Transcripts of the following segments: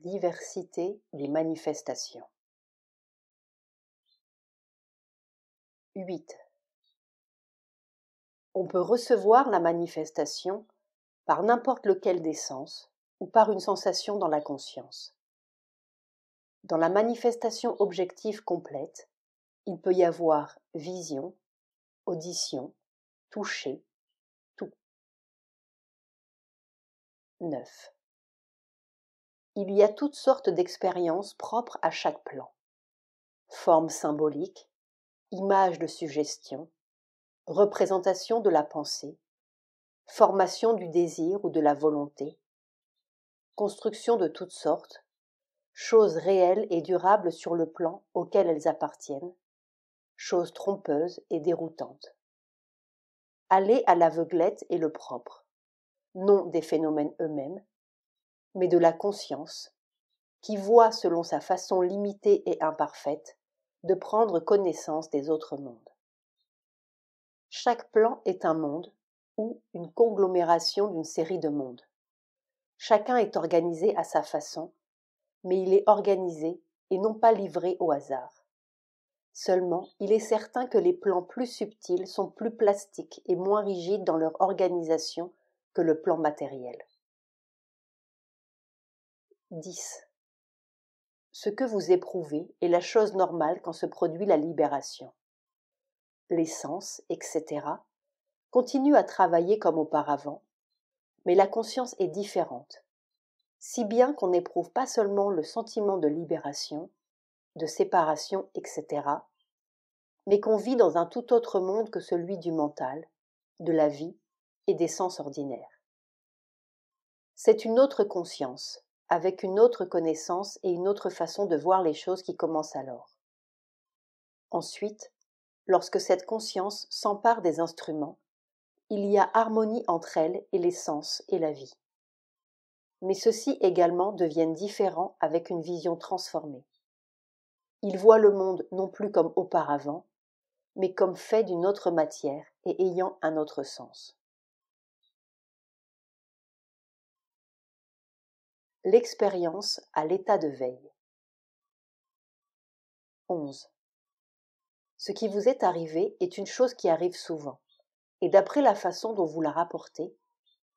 Diversité des manifestations. 8. On peut recevoir la manifestation par n'importe lequel des sens ou par une sensation dans la conscience. Dans la manifestation objective complète, il peut y avoir vision, audition, toucher, tout. 9. Il y a toutes sortes d'expériences propres à chaque plan. Formes symboliques, images de suggestion, représentation de la pensée, formation du désir ou de la volonté, construction de toutes sortes, choses réelles et durables sur le plan auquel elles appartiennent, choses trompeuses et déroutantes. Aller à l'aveuglette est le propre, non des phénomènes eux-mêmes, mais de la conscience, qui voit selon sa façon limitée et imparfaite de prendre connaissance des autres mondes. Chaque plan est un monde ou une conglomération d'une série de mondes. Chacun est organisé à sa façon, mais il est organisé et non pas livré au hasard. Seulement, il est certain que les plans plus subtils sont plus plastiques et moins rigides dans leur organisation que le plan matériel. 10. Ce que vous éprouvez est la chose normale quand se produit la libération. Les sens, etc., continuent à travailler comme auparavant, mais la conscience est différente, si bien qu'on n'éprouve pas seulement le sentiment de libération, de séparation, etc., mais qu'on vit dans un tout autre monde que celui du mental, de la vie et des sens ordinaires. C'est une autre conscience, avec une autre connaissance et une autre façon de voir les choses qui commence alors. Ensuite, lorsque cette conscience s'empare des instruments, il y a harmonie entre elles et les sens et la vie. Mais ceux-ci également deviennent différents avec une vision transformée. Ils voient le monde non plus comme auparavant, mais comme fait d'une autre matière et ayant un autre sens. L'expérience à l'état de veille. 11. Ce qui vous est arrivé est une chose qui arrive souvent, et d'après la façon dont vous la rapportez,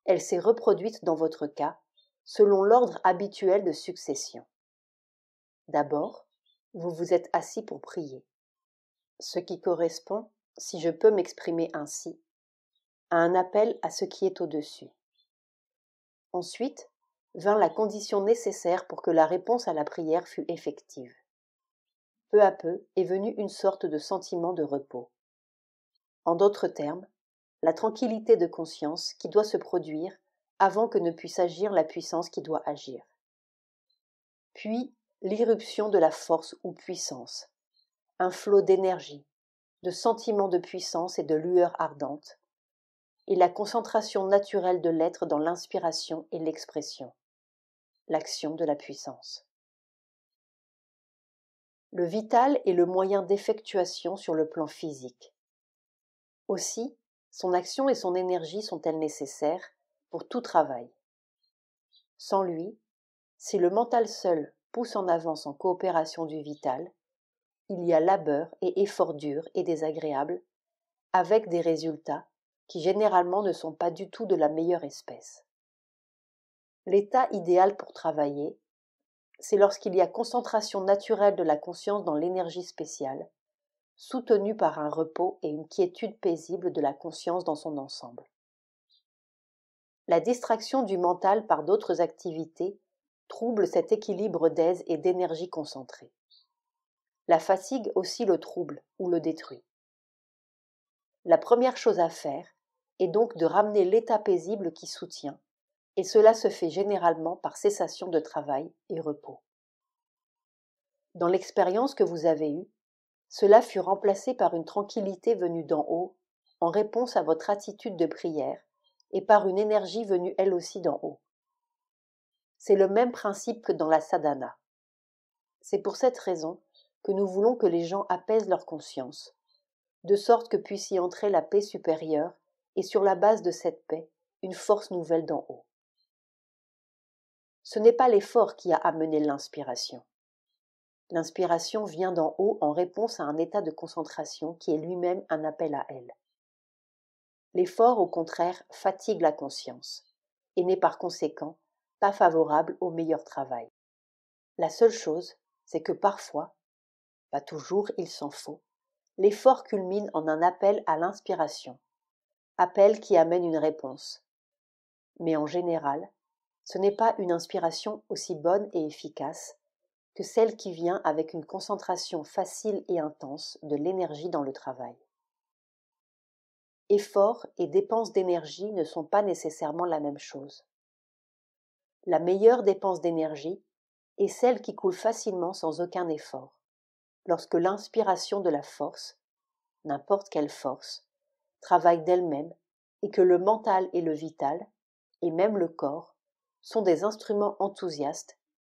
elle s'est reproduite dans votre cas, selon l'ordre habituel de succession. D'abord, vous vous êtes assis pour prier, ce qui correspond, si je peux m'exprimer ainsi, à un appel à ce qui est au-dessus. Ensuite, vint la condition nécessaire pour que la réponse à la prière fût effective. Peu à peu est venue une sorte de sentiment de repos. En d'autres termes, la tranquillité de conscience qui doit se produire avant que ne puisse agir la puissance qui doit agir. Puis, l'irruption de la force ou puissance, un flot d'énergie, de sentiments de puissance et de lueur ardente, et la concentration naturelle de l'être dans l'inspiration et l'expression, l'action de la puissance. Le vital est le moyen d'effectuation sur le plan physique. Aussi, son action et son énergie sont-elles nécessaires pour tout travail. Sans lui, si le mental seul pousse en avance en coopération du vital, il y a labeur et effort dur et désagréable, avec des résultats qui généralement ne sont pas du tout de la meilleure espèce. L'état idéal pour travailler, c'est lorsqu'il y a concentration naturelle de la conscience dans l'énergie spéciale, soutenue par un repos et une quiétude paisible de la conscience dans son ensemble. La distraction du mental par d'autres activités trouble cet équilibre d'aise et d'énergie concentrée. La fatigue aussi le trouble ou le détruit. La première chose à faire est donc de ramener l'état paisible qui soutient, et cela se fait généralement par cessation de travail et repos. Dans l'expérience que vous avez eue, cela fut remplacé par une tranquillité venue d'en haut, en réponse à votre attitude de prière, et par une énergie venue elle aussi d'en haut. C'est le même principe que dans la sadhana. C'est pour cette raison que nous voulons que les gens apaisent leur conscience, de sorte que puisse y entrer la paix supérieure, et sur la base de cette paix, une force nouvelle d'en haut. Ce n'est pas l'effort qui a amené l'inspiration. L'inspiration vient d'en haut en réponse à un état de concentration qui est lui-même un appel à elle. L'effort, au contraire, fatigue la conscience et n'est par conséquent pas favorable au meilleur travail. La seule chose, c'est que parfois, pas toujours, il s'en faut, l'effort culmine en un appel à l'inspiration, appel qui amène une réponse. Mais en général, ce n'est pas une inspiration aussi bonne et efficace que celle qui vient avec une concentration facile et intense de l'énergie dans le travail. Effort et dépense d'énergie ne sont pas nécessairement la même chose. La meilleure dépense d'énergie est celle qui coule facilement sans aucun effort, lorsque l'inspiration de la force, n'importe quelle force, travaille d'elle-même et que le mental et le vital, et même le corps, sont des instruments enthousiastes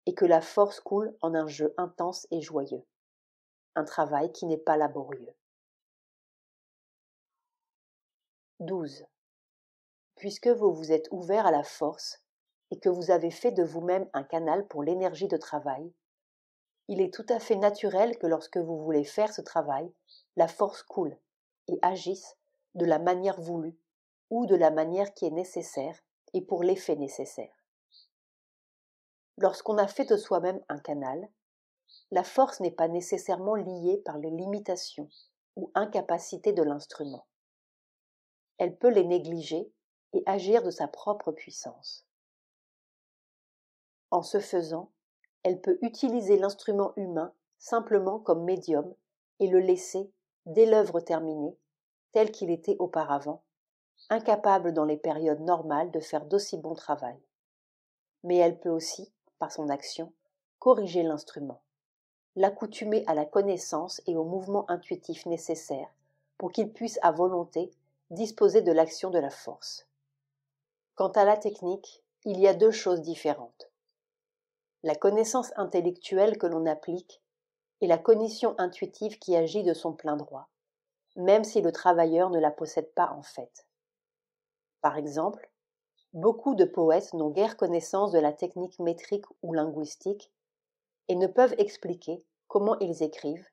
et que la force coule en un jeu intense et joyeux, un travail qui n'est pas laborieux. 12. Puisque vous vous êtes ouvert à la force et que vous avez fait de vous-même un canal pour l'énergie de travail, il est tout à fait naturel que lorsque vous voulez faire ce travail, la force coule et agisse de la manière voulue ou de la manière qui est nécessaire et pour l'effet nécessaire. Lorsqu'on a fait de soi-même un canal, la force n'est pas nécessairement liée par les limitations ou incapacités de l'instrument. Elle peut les négliger et agir de sa propre puissance. En ce faisant, elle peut utiliser l'instrument humain simplement comme médium et le laisser, dès l'œuvre terminée, tel qu'il était auparavant, incapable dans les périodes normales de faire d'aussi bon travail. Mais elle peut aussi, par son action, corriger l'instrument, l'accoutumer à la connaissance et au mouvement intuitif nécessaire pour qu'il puisse à volonté disposer de l'action de la force. Quant à la technique, il y a deux choses différentes. La connaissance intellectuelle que l'on applique et la cognition intuitive qui agit de son plein droit, même si le travailleur ne la possède pas en fait. Par exemple, beaucoup de poètes n'ont guère connaissance de la technique métrique ou linguistique et ne peuvent expliquer comment ils écrivent,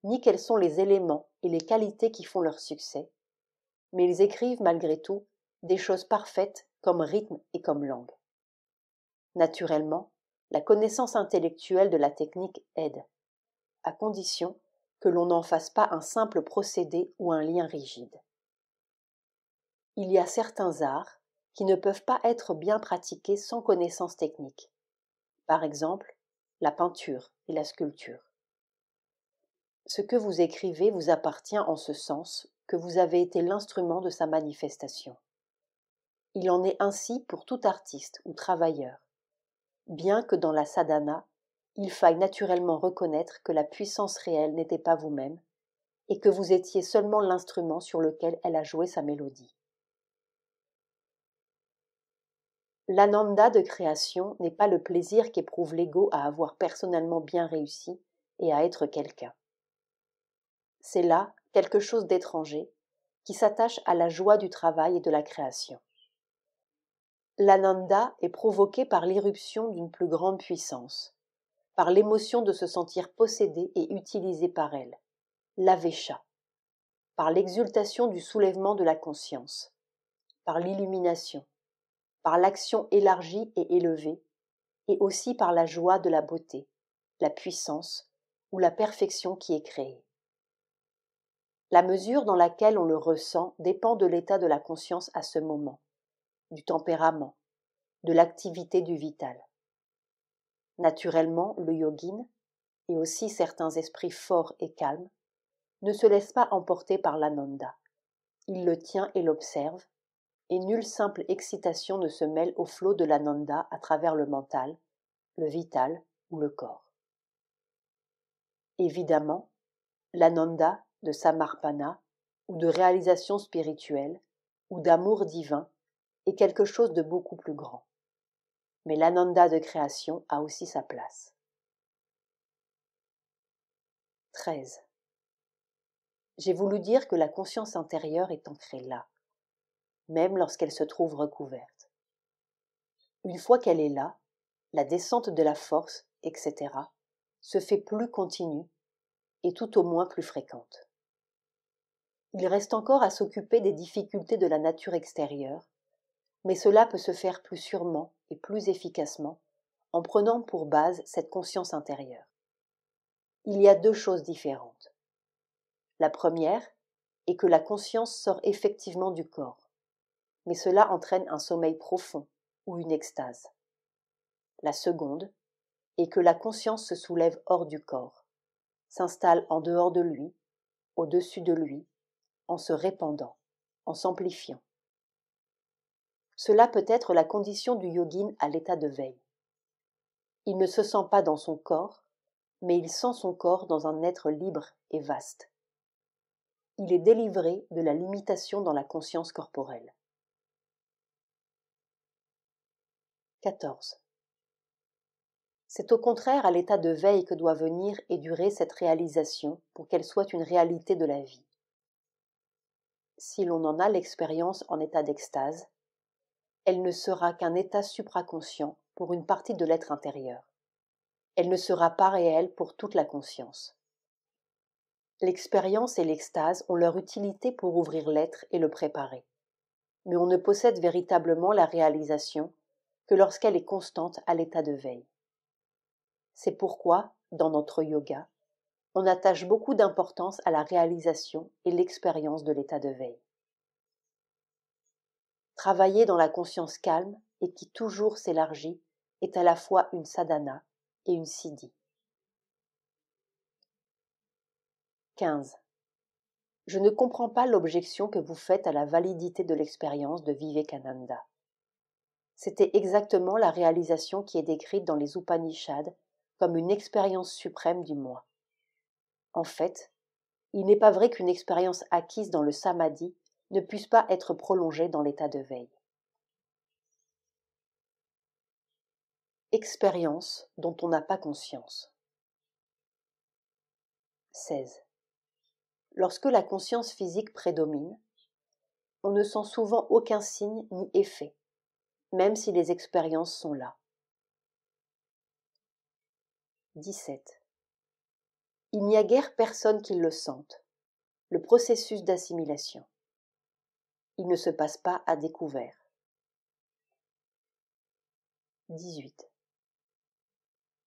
ni quels sont les éléments et les qualités qui font leur succès, mais ils écrivent malgré tout des choses parfaites comme rythme et comme langue. Naturellement, la connaissance intellectuelle de la technique aide, à condition que l'on n'en fasse pas un simple procédé ou un lien rigide. Il y a certains arts qui ne peuvent pas être bien pratiqués sans connaissance technique. Par exemple, la peinture et la sculpture. Ce que vous écrivez vous appartient en ce sens que vous avez été l'instrument de sa manifestation. Il en est ainsi pour tout artiste ou travailleur, bien que dans la sadhana, il faille naturellement reconnaître que la puissance réelle n'était pas vous-même et que vous étiez seulement l'instrument sur lequel elle a joué sa mélodie. L'ananda de création n'est pas le plaisir qu'éprouve l'ego à avoir personnellement bien réussi et à être quelqu'un. C'est là quelque chose d'étranger qui s'attache à la joie du travail et de la création. L'ananda est provoqué par l'irruption d'une plus grande puissance, par l'émotion de se sentir possédé et utilisé par elle, l'avesha, par l'exultation du soulèvement de la conscience, par l'illumination, par l'action élargie et élevée, et aussi par la joie de la beauté, la puissance ou la perfection qui est créée. La mesure dans laquelle on le ressent dépend de l'état de la conscience à ce moment, du tempérament, de l'activité du vital. Naturellement, le yogin, et aussi certains esprits forts et calmes, ne se laissent pas emporter par l'ananda. Il le tient et l'observe, et nulle simple excitation ne se mêle au flot de l'ananda à travers le mental, le vital ou le corps. Évidemment, l'ananda de samarpana ou de réalisation spirituelle ou d'amour divin est quelque chose de beaucoup plus grand. Mais l'ananda de création a aussi sa place. 13. J'ai voulu dire que la conscience intérieure est ancrée là, même lorsqu'elle se trouve recouverte. Une fois qu'elle est là, la descente de la force, etc., se fait plus continue et tout au moins plus fréquente. Il reste encore à s'occuper des difficultés de la nature extérieure, mais cela peut se faire plus sûrement et plus efficacement en prenant pour base cette conscience intérieure. Il y a deux choses différentes. La première est que la conscience sort effectivement du corps, mais cela entraîne un sommeil profond ou une extase. La seconde est que la conscience se soulève hors du corps, s'installe en dehors de lui, au-dessus de lui, en se répandant, en s'amplifiant. Cela peut être la condition du yogin à l'état de veille. Il ne se sent pas dans son corps, mais il sent son corps dans un être libre et vaste. Il est délivré de la limitation dans la conscience corporelle. 14. C'est au contraire à l'état de veille que doit venir et durer cette réalisation pour qu'elle soit une réalité de la vie. Si l'on en a l'expérience en état d'extase, elle ne sera qu'un état supraconscient pour une partie de l'être intérieur. Elle ne sera pas réelle pour toute la conscience. L'expérience et l'extase ont leur utilité pour ouvrir l'être et le préparer. Mais on ne possède véritablement la réalisation que lorsqu'elle est constante à l'état de veille. C'est pourquoi, dans notre yoga, on attache beaucoup d'importance à la réalisation et l'expérience de l'état de veille. Travailler dans la conscience calme et qui toujours s'élargit est à la fois une sadhana et une siddhi. 15. Je ne comprends pas l'objection que vous faites à la validité de l'expérience de Vivekananda. C'était exactement la réalisation qui est décrite dans les Upanishads comme une expérience suprême du moi. En fait, il n'est pas vrai qu'une expérience acquise dans le samadhi ne puisse pas être prolongée dans l'état de veille. Expérience dont on n'a pas conscience. 16. Lorsque la conscience physique prédomine, on ne sent souvent aucun signe ni effet, même si les expériences sont là. 17. Il n'y a guère personne qui le sente, le processus d'assimilation. Il ne se passe pas à découvert. 18.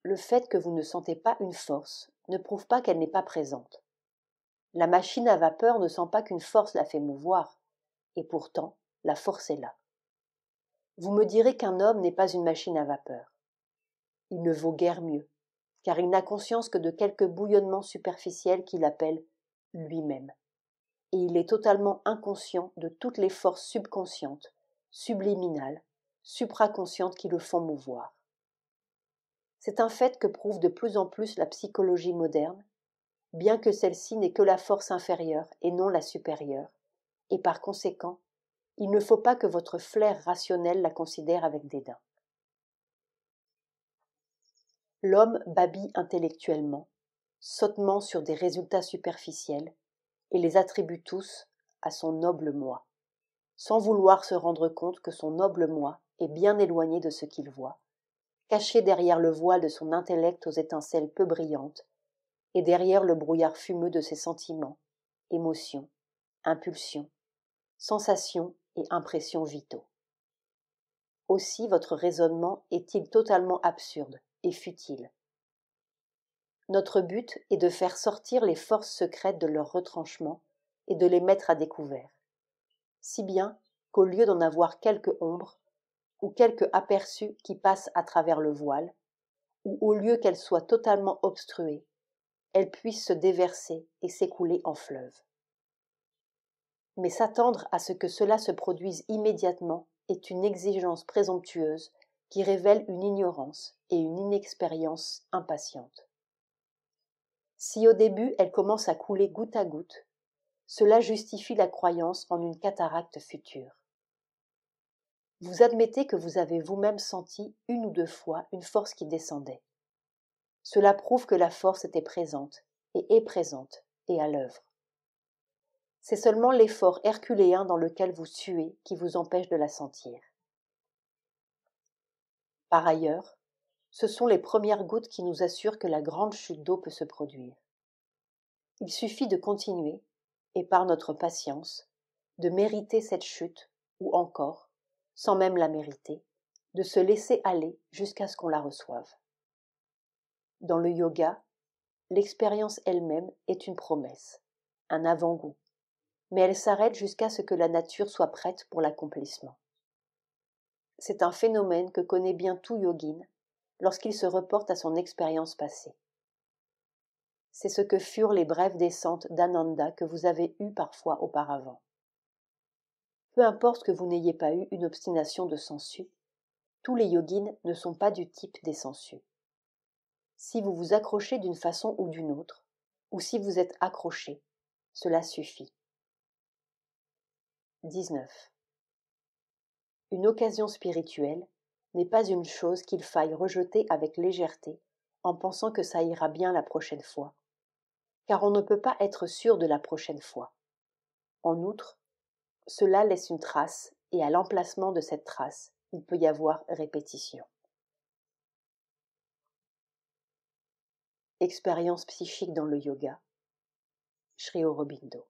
Le fait que vous ne sentez pas une force ne prouve pas qu'elle n'est pas présente. La machine à vapeur ne sent pas qu'une force la fait mouvoir, et pourtant, la force est là. Vous me direz qu'un homme n'est pas une machine à vapeur. Il ne vaut guère mieux, car il n'a conscience que de quelques bouillonnements superficiels qu'il appelle lui-même. Et il est totalement inconscient de toutes les forces subconscientes, subliminales, supraconscientes qui le font mouvoir. C'est un fait que prouve de plus en plus la psychologie moderne, bien que celle-ci n'est que la force inférieure et non la supérieure, et par conséquent, il ne faut pas que votre flair rationnel la considère avec dédain. L'homme babille intellectuellement, sottement sur des résultats superficiels, et les attribue tous à son noble moi, sans vouloir se rendre compte que son noble moi est bien éloigné de ce qu'il voit, caché derrière le voile de son intellect aux étincelles peu brillantes, et derrière le brouillard fumeux de ses sentiments, émotions, impulsions, sensations et impressions vitaux. Aussi votre raisonnement est-il totalement absurde et futile. Notre but est de faire sortir les forces secrètes de leur retranchement et de les mettre à découvert, si bien qu'au lieu d'en avoir quelque ombre ou quelque aperçu qui passe à travers le voile, ou au lieu qu'elles soient totalement obstruées, elles puissent se déverser et s'écouler en fleuve. Mais s'attendre à ce que cela se produise immédiatement est une exigence présomptueuse qui révèle une ignorance et une inexpérience impatiente. Si au début elle commence à couler goutte à goutte, cela justifie la croyance en une cataracte future. Vous admettez que vous avez vous-même senti une ou deux fois une force qui descendait. Cela prouve que la force était présente, et est présente, et à l'œuvre. C'est seulement l'effort herculéen dans lequel vous suez qui vous empêche de la sentir. Par ailleurs, Ce sont les premières gouttes qui nous assurent que la grande chute d'eau peut se produire. Il suffit de continuer, et par notre patience, de mériter cette chute, ou encore, sans même la mériter, de se laisser aller jusqu'à ce qu'on la reçoive. Dans le yoga, l'expérience elle-même est une promesse, un avant-goût, mais elle s'arrête jusqu'à ce que la nature soit prête pour l'accomplissement. C'est un phénomène que connaît bien tout yogin lorsqu'il se reporte à son expérience passée. C'est ce que furent les brèves descentes d'Ananda que vous avez eues parfois auparavant. Peu importe que vous n'ayez pas eu une obstination de sensu, tous les yogins ne sont pas du type des sensus. Si vous vous accrochez d'une façon ou d'une autre, ou si vous êtes accroché, cela suffit. 19. Une occasion spirituelle n'est pas une chose qu'il faille rejeter avec légèreté en pensant que ça ira bien la prochaine fois, car on ne peut pas être sûr de la prochaine fois. En outre, cela laisse une trace et à l'emplacement de cette trace, il peut y avoir répétition. Expérience psychique dans le yoga, Sri Aurobindo.